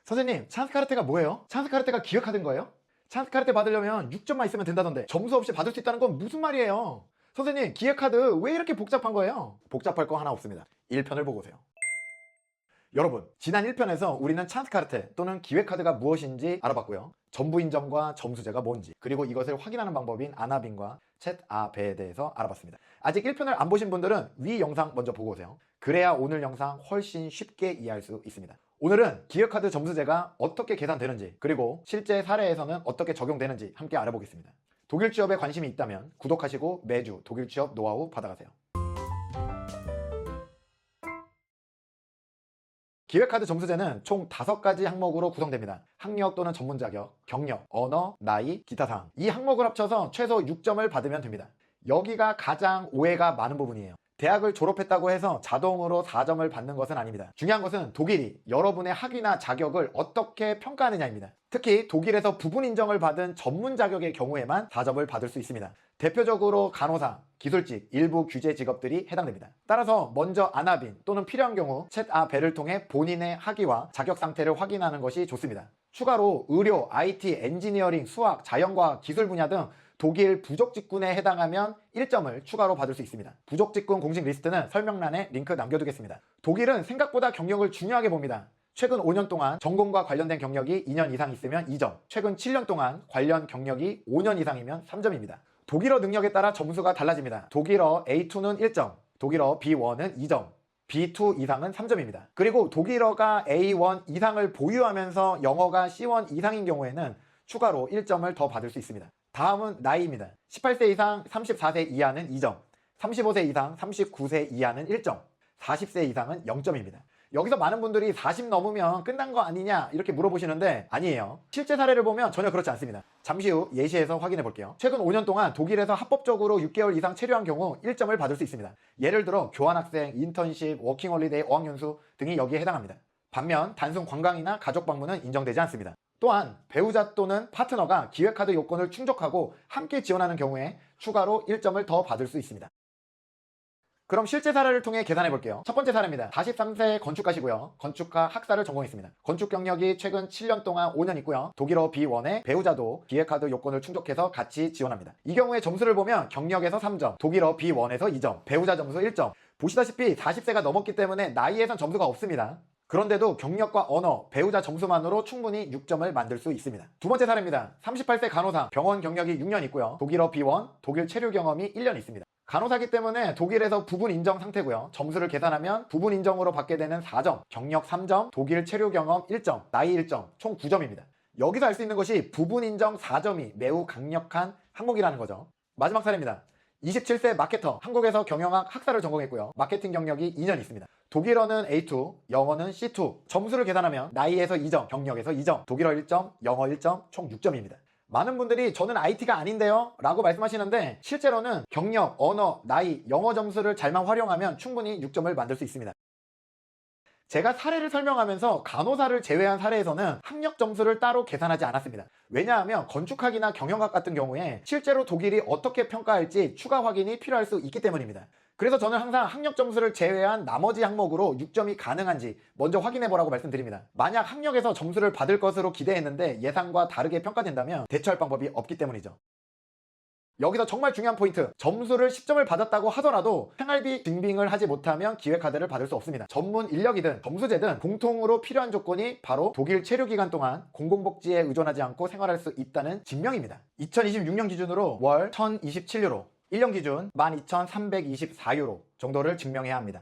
선생님, 찬스카르테가 뭐예요? 찬스카르테가 기획하던 거예요? 찬스카르테 받으려면 6점만 있으면 된다던데 점수 없이 받을 수 있다는 건 무슨 말이에요? 선생님, 기획카드 왜 이렇게 복잡한 거예요? 복잡할 거 하나 없습니다. 1편을 보고 오세요. 여러분, 지난 1편에서 우리는 찬스카르테 또는 기획카드가 무엇인지 알아봤고요. 전부 인정과 점수제가 뭔지, 그리고 이것을 확인하는 방법인 아나빈과 챗아베에 대해서 알아봤습니다. 아직 1편을 안 보신 분들은 위 영상 먼저 보고 오세요. 그래야 오늘 영상 훨씬 쉽게 이해할 수 있습니다. 오늘은 기획카드 점수제가 어떻게 계산되는지, 그리고 실제 사례에서는 어떻게 적용되는지 함께 알아보겠습니다. 독일 취업에 관심이 있다면 구독하시고 매주 독일 취업 노하우 받아가세요. 기획카드 점수제는 총 5가지 항목으로 구성됩니다. 학력 또는 전문 자격, 경력, 언어, 나이, 기타 사항. 이 항목을 합쳐서 최소 6점을 받으면 됩니다. 여기가 가장 오해가 많은 부분이에요. 대학을 졸업했다고 해서 자동으로 4점을 받는 것은 아닙니다. 중요한 것은 독일이 여러분의 학위나 자격을 어떻게 평가하느냐입니다. 특히 독일에서 부분 인정을 받은 전문 자격의 경우에만 4점을 받을 수 있습니다. 대표적으로 간호사, 기술직, 일부 규제 직업들이 해당됩니다. 따라서 먼저 아나빈 또는 필요한 경우 챗아베를 통해 본인의 학위와 자격 상태를 확인하는 것이 좋습니다. 추가로 의료, IT, 엔지니어링, 수학, 자연과학, 기술 분야 등 독일 부족직군에 해당하면 1점을 추가로 받을 수 있습니다. 부족직군 공식 리스트는 설명란에 링크 남겨두겠습니다. 독일은 생각보다 경력을 중요하게 봅니다. 최근 5년 동안 전공과 관련된 경력이 2년 이상 있으면 2점, 최근 7년 동안 관련 경력이 5년 이상이면 3점입니다. 독일어 능력에 따라 점수가 달라집니다. 독일어 A2는 1점, 독일어 B1은 2점, B2 이상은 3점입니다. 그리고 독일어가 A1 이상을 보유하면서 영어가 C1 이상인 경우에는 추가로 1점을 더 받을 수 있습니다. 다음은 나이입니다. 18세 이상 34세 이하는 2점, 35세 이상 39세 이하는 1점, 40세 이상은 0점입니다. 여기서 많은 분들이 40 넘으면 끝난 거 아니냐 이렇게 물어보시는데 아니에요. 실제 사례를 보면 전혀 그렇지 않습니다. 잠시 후 예시에서 확인해 볼게요. 최근 5년 동안 독일에서 합법적으로 6개월 이상 체류한 경우 1점을 받을 수 있습니다. 예를 들어 교환학생, 인턴십, 워킹홀리데이, 어학연수 등이 여기에 해당합니다. 반면 단순 관광이나 가족 방문은 인정되지 않습니다. 또한 배우자 또는 파트너가 기획카드 요건을 충족하고 함께 지원하는 경우에 추가로 1점을 더 받을 수 있습니다. 그럼 실제 사례를 통해 계산해 볼게요. 첫 번째 사례입니다. 43세 건축가시고요. 건축가 학사를 전공했습니다. 건축 경력이 최근 7년 동안 5년 있고요. 독일어 B1에 배우자도 기획카드 요건을 충족해서 같이 지원합니다. 이 경우에 점수를 보면 경력에서 3점, 독일어 B1에서 2점, 배우자 점수 1점. 보시다시피 40세가 넘었기 때문에 나이에선 점수가 없습니다. 그런데도 경력과 언어, 배우자 점수만으로 충분히 6점을 만들 수 있습니다. 두 번째 사례입니다. 38세 간호사, 병원 경력이 6년 있고요. 독일어 B1, 독일 체류 경험이 1년 있습니다. 간호사기 때문에 독일에서 부분 인정 상태고요. 점수를 계산하면 부분 인정으로 받게 되는 4점, 경력 3점, 독일 체류 경험 1점, 나이 1점, 총 9점입니다. 여기서 알 수 있는 것이 부분 인정 4점이 매우 강력한 항목이라는 거죠. 마지막 사례입니다. 27세 마케터, 한국에서 경영학 학사를 전공했고요. 마케팅 경력이 2년 있습니다. 독일어는 A2, 영어는 C2. 점수를 계산하면 나이에서 2점, 경력에서 2점, 독일어 1점, 영어 1점, 총 6점입니다. 많은 분들이 저는 IT가 아닌데요? 라고 말씀하시는데 실제로는 경력, 언어, 나이, 영어 점수를 잘만 활용하면 충분히 6점을 만들 수 있습니다. 제가 사례를 설명하면서 간호사를 제외한 사례에서는 학력 점수를 따로 계산하지 않았습니다. 왜냐하면 건축학이나 경영학 같은 경우에 실제로 독일이 어떻게 평가할지 추가 확인이 필요할 수 있기 때문입니다. 그래서 저는 항상 학력 점수를 제외한 나머지 항목으로 6점이 가능한지 먼저 확인해 보라고 말씀드립니다. 만약 학력에서 점수를 받을 것으로 기대했는데 예상과 다르게 평가된다면 대처할 방법이 없기 때문이죠. 여기서 정말 중요한 포인트, 점수를 10점을 받았다고 하더라도 생활비 증빙을 하지 못하면 기획카드를 받을 수 없습니다. 전문 인력이든 점수제든 공통으로 필요한 조건이 바로 독일 체류 기간 동안 공공복지에 의존하지 않고 생활할 수 있다는 증명입니다. 2026년 기준으로 월 1027유로, 1년 기준 12,324유로 정도를 증명해야 합니다.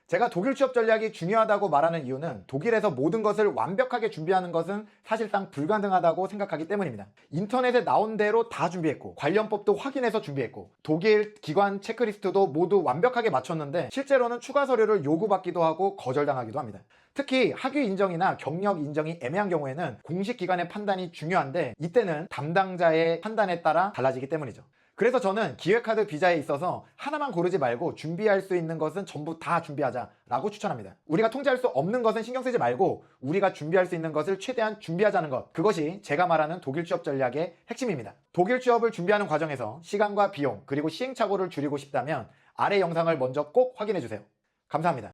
제가 독일 취업 전략이 중요하다고 말하는 이유는 독일에서 모든 것을 완벽하게 준비하는 것은 사실상 불가능하다고 생각하기 때문입니다. 인터넷에 나온 대로 다 준비했고 관련법도 확인해서 준비했고 독일 기관 체크리스트도 모두 완벽하게 맞췄는데 실제로는 추가 서류를 요구받기도 하고 거절당하기도 합니다. 특히 학위 인정이나 경력 인정이 애매한 경우에는 공식 기관의 판단이 중요한데 이때는 담당자의 판단에 따라 달라지기 때문이죠. 그래서 저는 기획카드 비자에 있어서 하나만 고르지 말고 준비할 수 있는 것은 전부 다 준비하자라고 추천합니다. 우리가 통제할 수 없는 것은 신경 쓰지 말고 우리가 준비할 수 있는 것을 최대한 준비하자는 것, 그것이 제가 말하는 독일 취업 전략의 핵심입니다. 독일 취업을 준비하는 과정에서 시간과 비용 그리고 시행착오를 줄이고 싶다면 아래 영상을 먼저 꼭 확인해 주세요. 감사합니다.